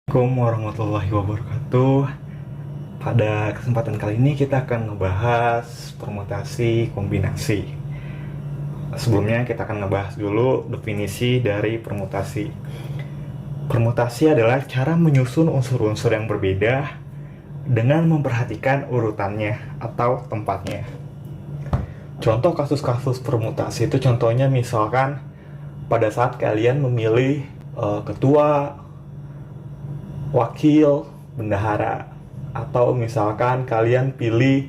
Assalamualaikum warahmatullahi wabarakatuh. Pada kesempatan kali ini kita akan ngebahas permutasi kombinasi. Sebelumnya kita akan ngebahas dulu definisi dari permutasi. Permutasi adalah cara menyusun unsur-unsur yang berbeda dengan memperhatikan urutannya atau tempatnya. Contoh kasus-kasus permutasi itu contohnya misalkan pada saat kalian memilih ketua, wakil, bendahara, atau misalkan kalian pilih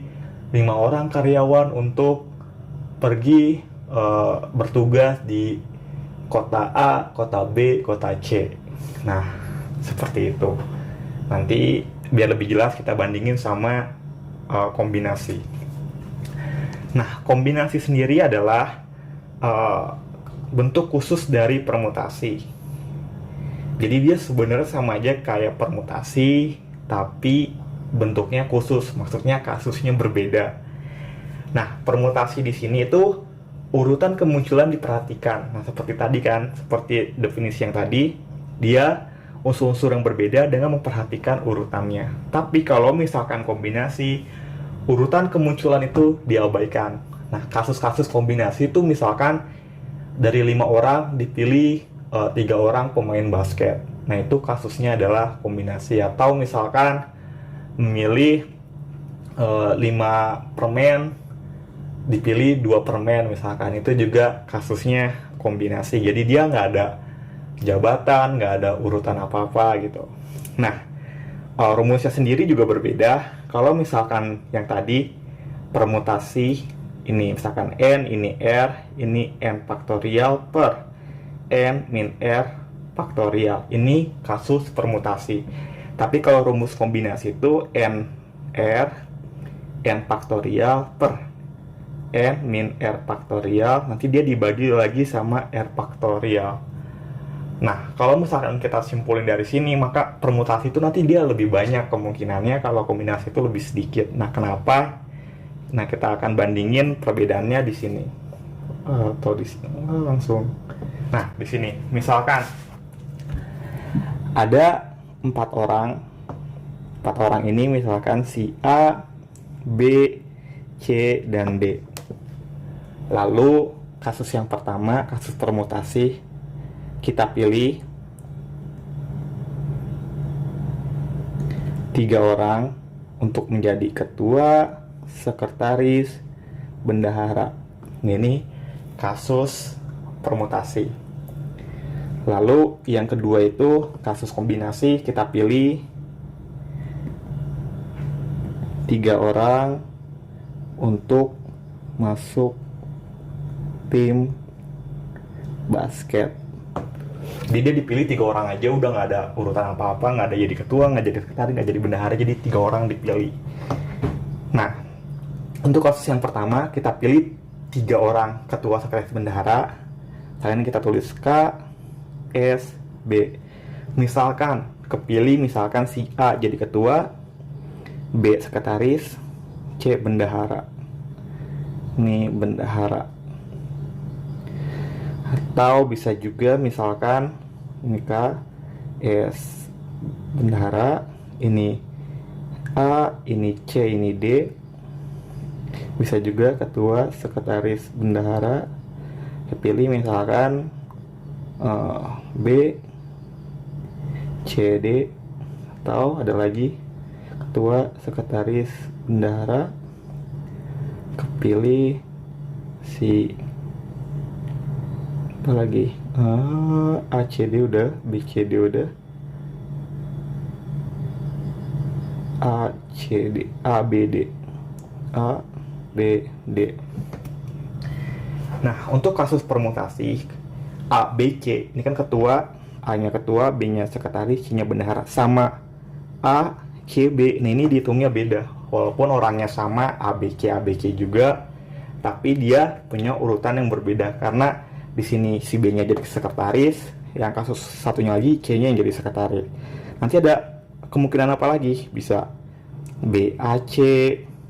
5 orang karyawan untuk pergi bertugas di kota A, kota B, kota C. Nah, seperti itu. Nanti biar lebih jelas kita bandingin sama kombinasi. Nah, kombinasi sendiri adalah bentuk khusus dari permutasi. Jadi dia sebenarnya sama aja kayak permutasi, tapi bentuknya khusus, maksudnya kasusnya berbeda. Nah, permutasi di sini itu urutan kemunculan diperhatikan. Nah, seperti tadi kan, seperti definisi yang tadi, dia unsur-unsur yang berbeda dengan memperhatikan urutannya. Tapi kalau misalkan kombinasi, urutan kemunculan itu diabaikan. Nah, kasus-kasus kombinasi itu misalkan dari 5 orang dipilih 3 orang pemain basket. Nah, itu kasusnya adalah kombinasi. Atau misalkan memilih 5 permen dipilih 2 permen misalkan, itu juga kasusnya kombinasi. Jadi dia nggak ada jabatan, nggak ada urutan apa-apa gitu. Nah, rumusnya sendiri juga berbeda. Kalau misalkan yang tadi permutasi ini misalkan N, ini R, ini N faktorial per N min R faktorial. Ini kasus permutasi. Tapi kalau rumus kombinasi itu N R N faktorial per N min R faktorial. Nanti dia dibagi lagi sama R faktorial. Nah, kalau misalkan kita simpulin dari sini, maka permutasi itu nanti dia lebih banyak kemungkinannya, kalau kombinasi itu lebih sedikit. Nah, kenapa? Nah, kita akan bandingin perbedaannya di sini. Atau di sini langsung. Nah, di sini misalkan ada 4 orang. 4 orang ini misalkan si A, B, C, dan D. Lalu kasus yang pertama, kasus permutasi, kita pilih 3 orang untuk menjadi ketua, sekretaris, bendahara. Ini kasus permutasi. Lalu yang kedua itu kasus kombinasi, kita pilih 3 orang untuk masuk tim basket. Jadi dia dipilih 3 orang aja, udah nggak ada urutan apa-apa, nggak ada jadi ketua, nggak jadi sekretaris, nggak jadi bendahara, jadi 3 orang dipilih. Nah, untuk kasus yang pertama kita pilih 3 orang ketua, sekretaris, bendahara. Kalian kita tulis K, S, B. Misalkan kepilih misalkan si A jadi ketua, B sekretaris, C bendahara. Ini bendahara. Atau bisa juga misalkan ini K, S bendahara, ini A, ini C, ini D. Bisa juga ketua, sekretaris, bendahara. Pilih misalkan B, C, D. Atau ada lagi ketua, sekretaris, bendahara. Kepilih si apa lagi, A, C, D udah, B, C, D udah, A, C, D, A, B, D, A, B, D. Nah, untuk kasus permutasi A, B, C, ini kan ketua, A-nya ketua, B-nya sekretaris, C-nya bendahara, sama A, C, B. Nah, ini dihitungnya beda. Walaupun orangnya sama, A, B, C juga, tapi dia punya urutan yang berbeda. Karena di sini si B-nya jadi sekretaris, yang kasus satunya lagi C-nya yang jadi sekretaris. Nanti ada kemungkinan apa lagi? Bisa B, A, C,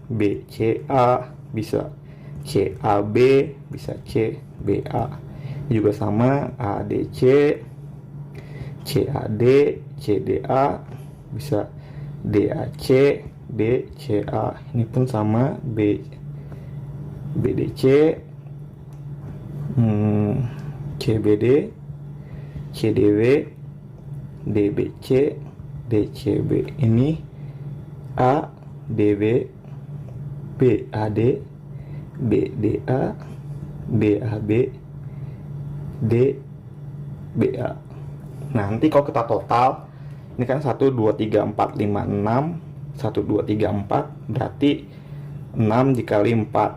B, C, A, bisa C, A, B, bisa C, B, A. Juga sama A, D, C, C, A, D, CDA, bisa DAC, DCA. Ini pun sama, BDC, CBD, CDW, DBC, DCB. Ini A, DB, BAD, BDA, BAB, DBA. Nah, nanti kalau kita total, ini kan 1, 2, 3, 4, 5, 6, 1, 2, 3, 4, berarti 6 dikali 4.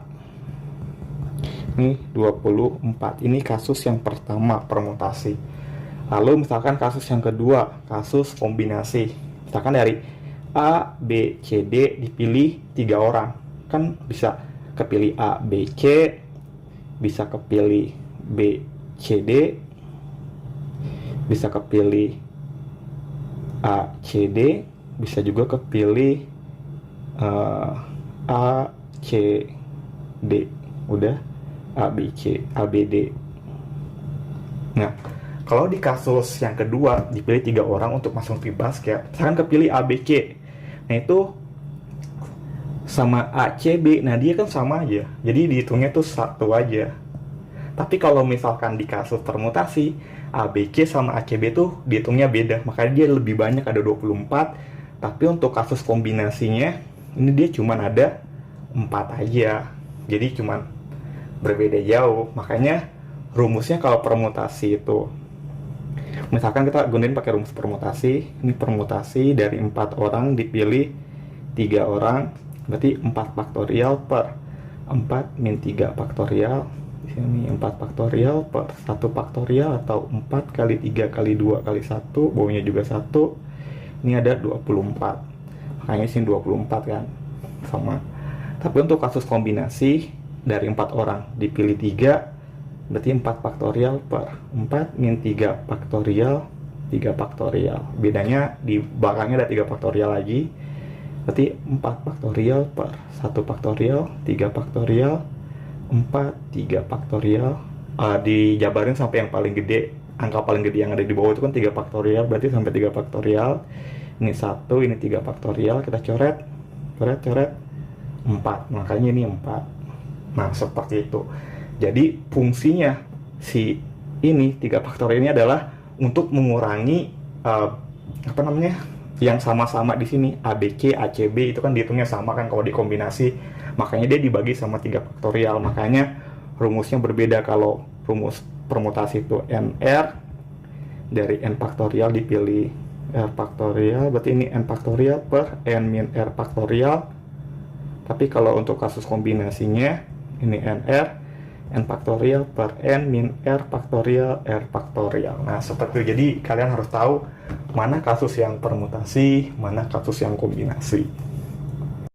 Ini 24. Ini kasus yang pertama, permutasi. Lalu misalkan kasus yang kedua, kasus kombinasi. Misalkan dari A, B, C, D dipilih 3 orang. Kan bisa kepilih A, B, C, bisa kepilih B, C, D, bisa kepilih A, C, D, bisa juga kepilih A, C, D. Udah, A, B, C, A, B, D. Nah, kalau di kasus yang kedua dipilih 3 orang untuk masuk tim basket, misalkan kepilih A, B, C. Nah, itu sama A, C, B. Nah, dia kan sama aja. Jadi dihitungnya tuh 1 aja. Tapi kalau misalkan di kasus permutasi, A, B, C sama A, C, B tuh dihitungnya beda. Makanya dia lebih banyak, ada 24. Tapi untuk kasus kombinasinya, ini dia cuman ada 4 aja. Jadi cuman berbeda jauh. Makanya rumusnya kalau permutasi itu, misalkan kita gunain pakai rumus permutasi. Ini permutasi dari 4 orang dipilih 3 orang, berarti 4 faktorial per 4 min 3 faktorial. Di sini 4 faktorial per 1 faktorial, atau 4 kali 3 kali 2 kali 1, bawahnya juga 1. Ini ada 24. Makanya sini 24 kan, sama. Tapi untuk kasus kombinasi dari 4 orang dipilih 3, berarti 4 faktorial per 4 min 3 faktorial, 3 faktorial. Bedanya di belakangnya ada 3 faktorial lagi. Berarti 4 faktorial per 1 faktorial, 3 faktorial, 4, 3 faktorial. Dijabarin sampai yang paling gede, angka paling gede yang ada di bawah itu kan 3 faktorial, berarti sampai 3 faktorial. Ini 1, ini 3 faktorial, kita coret, 4. Makanya ini 4. Nah, seperti itu. Jadi fungsinya si ini 3 faktorial ini adalah untuk mengurangi yang sama-sama di sini, ABC, ACB itu kan dihitungnya sama kan kalau dikombinasi. Makanya dia dibagi sama 3 faktorial. Makanya rumusnya berbeda. Kalau rumus permutasi itu NR, dari N faktorial dipilih R faktorial, berarti ini N faktorial per N min R faktorial. Tapi kalau untuk kasus kombinasinya, ini NR, N faktorial per N min R faktorial, R faktorial. Nah, seperti itu. Jadi kalian harus tahu mana kasus yang permutasi, mana kasus yang kombinasi.